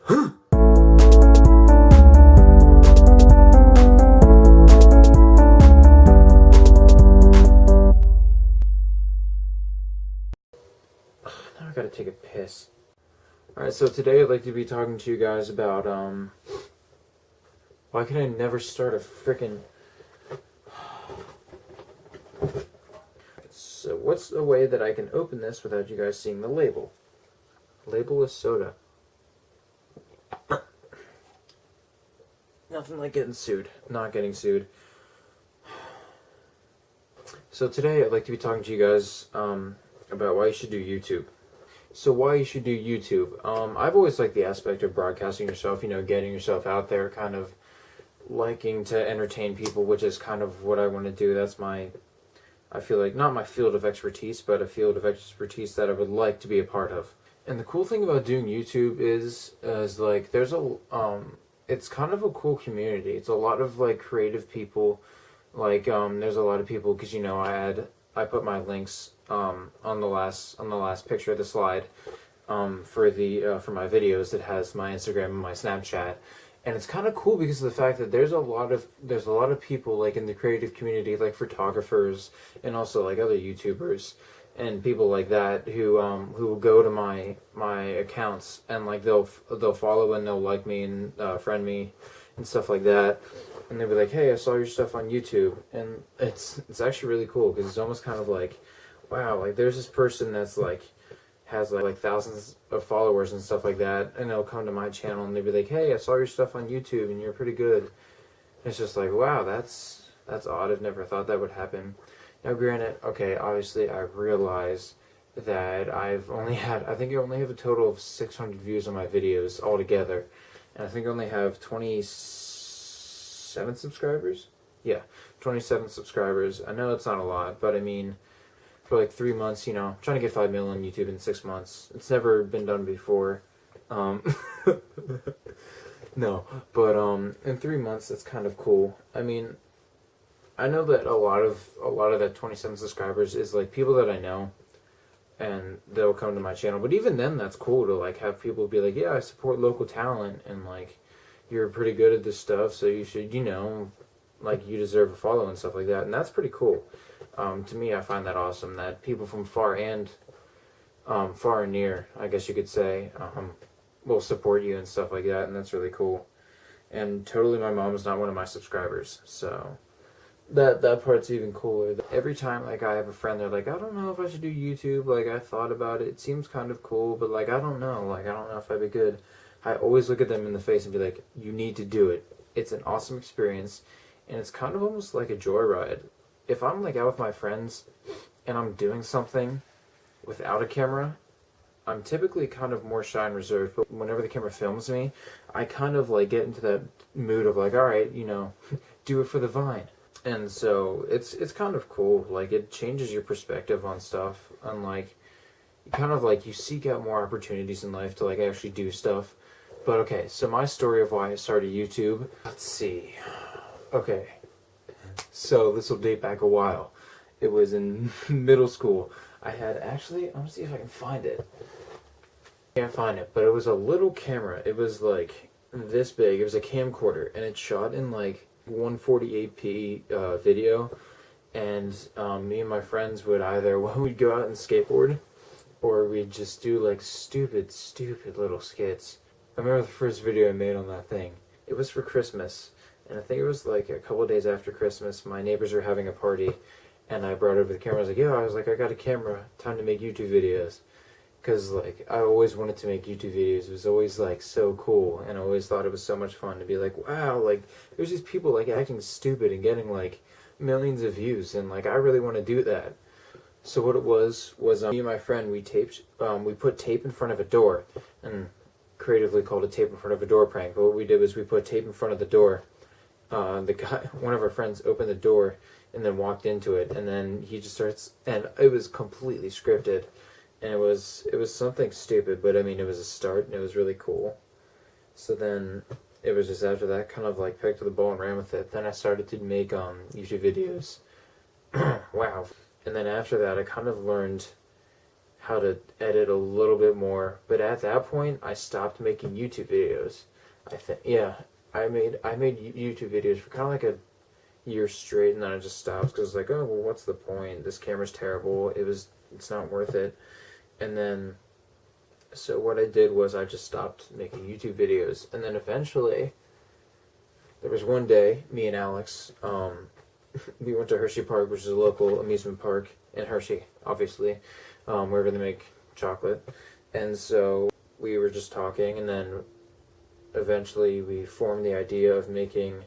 Now I gotta take a piss. Alright, so today I'd like to be talking to you guys about, why can I never start a frickin'... So what's a way that I can open this without you guys seeing the label? Label is soda. Nothing like getting sued. Not getting sued. So today I'd like to be talking to you guys about why you should do YouTube. So why you should do YouTube. I've always liked the aspect of broadcasting yourself, you know, getting yourself out there, kind of liking to entertain people, which is kind of what I want to do. That's my, I feel like, not my field of expertise, but a field of expertise that I would like to be a part of. And the cool thing about doing YouTube is like, there's a, it's kind of a cool community. It's a lot of, like, creative people. Like, there's a lot of people, because, you know, I put my links on the last picture of the slide for my videos that has my Instagram and my Snapchat, and it's kind of cool because of the fact that there's a lot of people, like, in the creative community, like photographers and also like other YouTubers and people like that who will go to my accounts and, like, they'll follow and they'll like me and friend me and stuff like that. And they'll be like, hey, I saw your stuff on YouTube. And it's actually really cool because it's almost kind of like, wow, like, there's this person that's, like, has, like thousands of followers and stuff like that. And they'll come to my channel and they'll be like, hey, I saw your stuff on YouTube and you're pretty good. And it's just like, wow, that's odd. I've never thought that would happen. Now, granted, okay, obviously I realize that I think I only have a total of 600 views on my videos altogether. And I think I only have 27 subscribers? Yeah, 27 subscribers. I know it's not a lot, but I mean, for like 3 months, you know, trying to get 5 million on YouTube in 6 months. It's never been done before. No, but in 3 months, that's kind of cool. I mean, I know that a lot of that 27 subscribers is, like, people that I know, and they'll come to my channel. But even then, that's cool to, like, have people be like, yeah, I support local talent, and, like, you're pretty good at this stuff, so you should, you know, like, you deserve a follow and stuff like that. And that's pretty cool. To me, I find that awesome that people from far and near, I guess you could say, will support you and stuff like that, and that's really cool. And totally, my mom's not one of my subscribers, so that part's even cooler. Every time, like, I have a friend, they're like, I don't know if I should do YouTube. Like, I thought about it. It seems kind of cool, but, like, I don't know. Like, I don't know if I'd be good. I always look at them in the face and be like, you need to do it. It's an awesome experience, and it's kind of almost like a joyride. If I'm, like, out with my friends and I'm doing something without a camera, I'm typically kind of more shy and reserved, but whenever the camera films me, I kind of, like, get into that mood of, like, alright, you know, do it for the vine. And so it's kind of cool. Like, it changes your perspective on stuff, and, like, kind of, like, you seek out more opportunities in life to, like, actually do stuff. But okay, so my story of why I started YouTube, let's see. Okay, so this will date back a while. It was in middle school. I had actually, I'm gonna see if I can find it. Can't find it, but it was a little camera. It was like this big. It was a camcorder, and it shot in like 148p video. And me and my friends would either, when we'd go out and skateboard, or we'd just do like stupid little skits. I remember the first video I made on that thing. It was for Christmas, and I think it was like a couple of days after Christmas. My neighbors were having a party, and I brought over the camera. I was like, I got a camera, time to make YouTube videos. Because, like, I always wanted to make YouTube videos. It was always, like, so cool, and I always thought it was so much fun to be like, wow, like, there's these people, like, acting stupid and getting, like, millions of views, and, like, I really want to do that. So what it was me and my friend, we put tape in front of a door, and creatively called it tape in front of a door prank. But what we did was we put tape in front of the door. One of our friends opened the door and then walked into it, and then he just starts, and it was completely scripted, and it was something stupid, but I mean, it was a start, and it was really cool. So then it was just after that, kind of like picked up the ball and ran with it. Then I started to make YouTube videos. Wow. And then after that, I kind of learned how to edit a little bit more. But at that point, I stopped making YouTube videos. I think, yeah, I made YouTube videos for kind of like a year straight, and then I just stopped because I was like, oh, well, what's the point? This camera's terrible. It's not worth it. And then, so what I did was I just stopped making YouTube videos, and then eventually, there was one day, me and Alex, we went to Hershey Park, which is a local amusement park in Hershey, obviously, wherever they make chocolate. And so we were just talking, and then eventually we formed the idea of making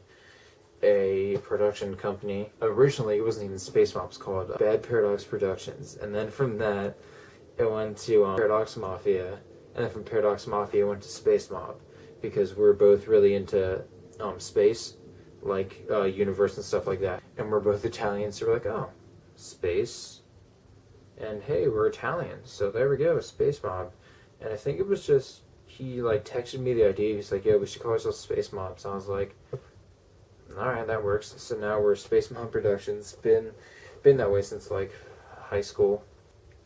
a production company. Originally, it wasn't even Spacemob, it was called Bad Paradox Productions. And then from that, it went to Paradox Mafia. And then from Paradox Mafia, it went to Spacemob. Because we're both really into space, like universe and stuff like that. And we're both Italian, so we're like, oh, space. And hey, we're Italian, so there we go, Spacemob. And I think it was just, he like texted me the idea. He's like, yo, we should call ourselves Spacemob. So I was like, alright, that works. So now we're Spacemob Productions. Been that way since like high school.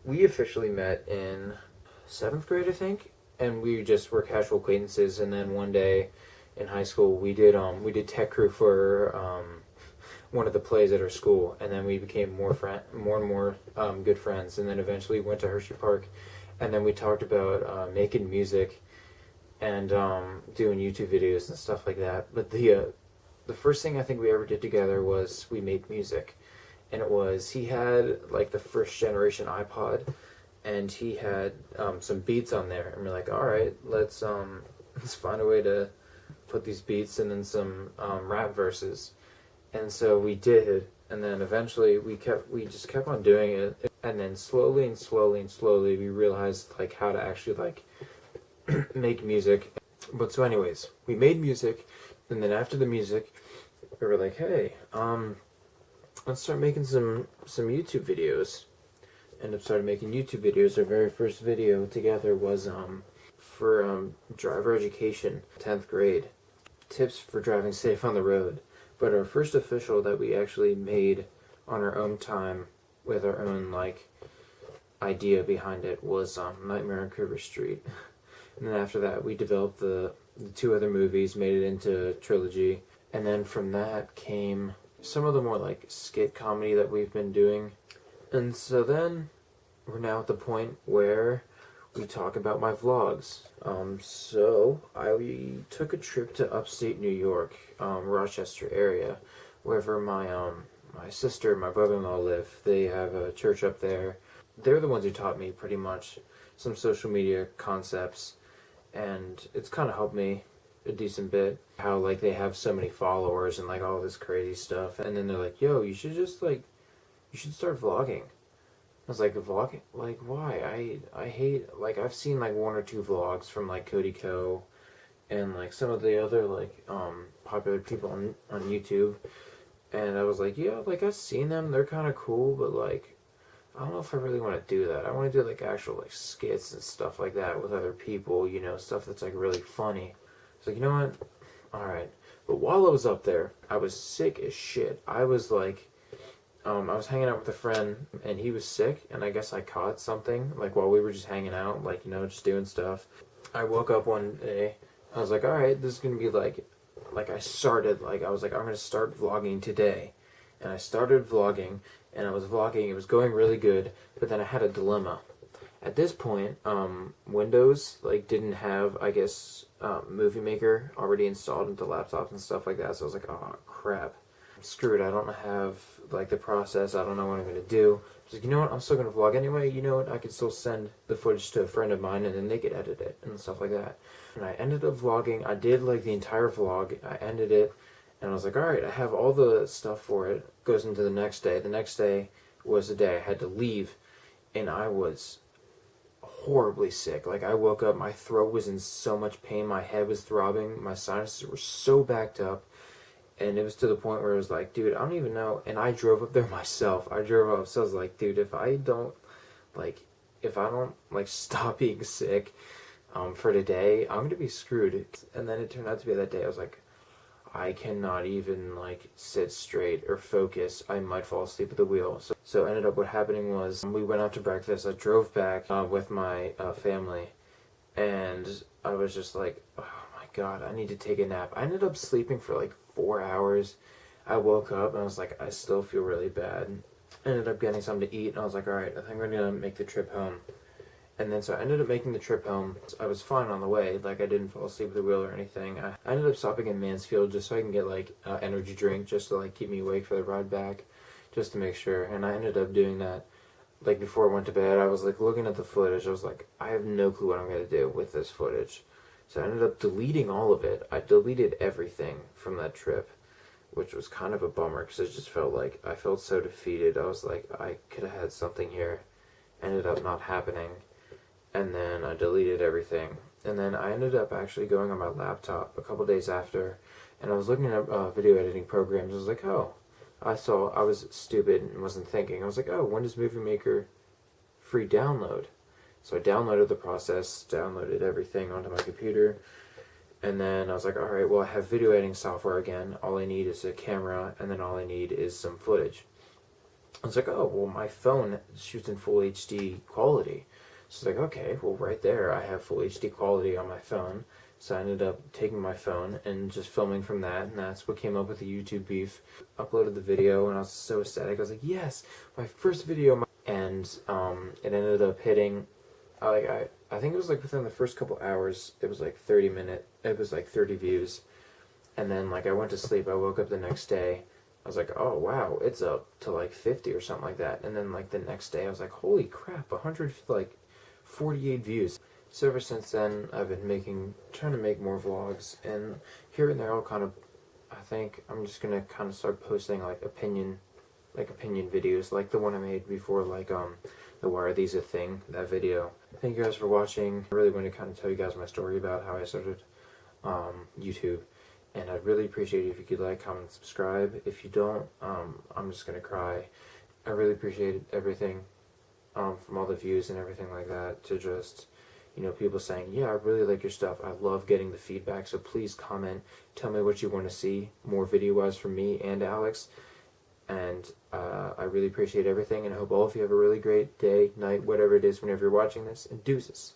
We officially met in 7th grade, I think, and we just were casual acquaintances. And then one day in high school, we did tech crew for one of the plays at our school, and then we became more and more good friends. And then eventually went to Hershey Park, and then we talked about making music and doing YouTube videos and stuff like that. But the first thing I think we ever did together was we made music, and it was, he had like the first generation iPod, and he had some beats on there, and we're like, all right, let's find a way to put these beats and then some rap verses. And so we did, and then eventually we just kept on doing it, and then slowly we realized like how to actually like make music. But so anyways, we made music, and then after the music, we were like, hey, let's start making some YouTube videos. And I started making YouTube videos. Our very first video together was for driver education, 10th grade, tips for driving safe on the road. But our first official that we actually made on our own time with our own like idea behind it was Nightmare on Cougar Street. And then after that, we developed the 2 other movies, made it into a trilogy. And then from that came some of the more like skit comedy that we've been doing. And so then we're now at the point where we talk about my vlogs. So I took a trip to upstate New York, Rochester area, wherever my sister and my brother-in-law live. They have a church up there. They're the ones who taught me pretty much some social media concepts, and it's kind of helped me a decent bit. How like they have so many followers and like all this crazy stuff, and then they're like, yo, you should start vlogging. I was like, vlogging? Like, why? I hate, like, I've seen like 1 or 2 vlogs from like Cody Co and like some of the other like popular people on YouTube, and I was like, yeah, like I've seen them, they're kind of cool, but like I don't know if I really want to do that. I want to do like actual like skits and stuff like that with other people, you know, stuff that's like really funny. It's like, you know what? Alright. But while I was up there, I was sick as shit. I was like, I was hanging out with a friend, and he was sick, and I guess I caught something, like, while we were just hanging out, like, you know, just doing stuff. I woke up one day, I was like, alright, this is gonna be, like, I started, like, I was like, I'm gonna start vlogging today. And I started vlogging, and I was vlogging, it was going really good, but then I had a dilemma. At this point, Windows, like, didn't have, I guess, Movie Maker already installed into laptops and stuff like that, so I was like, oh, crap. Screw it, I don't have like the process, I don't know what I'm gonna do. I was like, you know what, I'm still gonna vlog anyway, you know what, I could still send the footage to a friend of mine and then they could edit it and stuff like that. And I ended up vlogging, I did like the entire vlog, I ended it, and I was like, alright, I have all the stuff for it. Goes into the next day. The next day was the day I had to leave, and I was horribly sick. Like, I woke up, my throat was in so much pain, my head was throbbing, my sinuses were so backed up. And it was to the point where I was like, dude, I don't even know. And I drove up there myself. I drove up, so I was like, dude, if I don't stop being sick for today, I'm gonna be screwed. And then it turned out to be that day. I was like, I cannot even like sit straight or focus. I might fall asleep at the wheel. So ended up what happening was we went out to breakfast. I drove back with my family, and I was just like, oh my god, I need to take a nap. I ended up sleeping for like 4 hours. I woke up and I was like, I still feel really bad. I ended up getting something to eat, and I was like, alright, I think I'm gonna make the trip home. And then so I ended up making the trip home. I was fine on the way, like I didn't fall asleep at the wheel or anything. I ended up stopping in Mansfield just so I can get like energy drink just to like keep me awake for the ride back, just to make sure. And I ended up doing that. Like before I went to bed, I was like looking at the footage. I was like, I have no clue what I'm gonna do with this footage. So I ended up deleting all of it. I deleted everything from that trip, which was kind of a bummer because it just felt like I felt so defeated. I was like, I could have had something here. Ended up not happening. And then I deleted everything. And then I ended up actually going on my laptop a couple days after, and I was looking at video editing programs. I was like, oh, I was stupid and wasn't thinking. I was like, oh, when does Movie Maker free download? So I downloaded the process, downloaded everything onto my computer, and then I was like, alright, well, I have video editing software again. All I need is a camera, and then all I need is some footage. I was like, oh, well, my phone shoots in full HD quality. So it's like, okay, well, right there, I have full HD quality on my phone. So I ended up taking my phone and just filming from that, and that's what came up with the YouTube beef. Uploaded the video, and I was so ecstatic. I was like, yes, my first video. And it ended up hitting, I think it was like within the first couple hours, it was like 30 views. And then like I went to sleep, I woke up the next day. I was like, oh wow, it's up to like 50 or something like that. And then like the next day I was like, holy crap, 48 views. So ever since then, I've been trying to make more vlogs, and here and there I'll kind of, I think I'm just gonna kind of start posting like opinion videos, like the one I made before, like the Why Are These a Thing, that video. Thank you guys for watching. I really want to kind of tell you guys my story about how I started YouTube, and I'd really appreciate it if you could like, comment, and subscribe. If you don't, I'm just gonna cry. I really appreciate everything. From all the views and everything like that, to just, people saying, yeah, I really like your stuff. I love getting the feedback, so please comment, tell me what you want to see more video-wise from me and Alex, and I really appreciate everything, and I hope all of you have a really great day, night, whatever it is, whenever you're watching this, and deuces.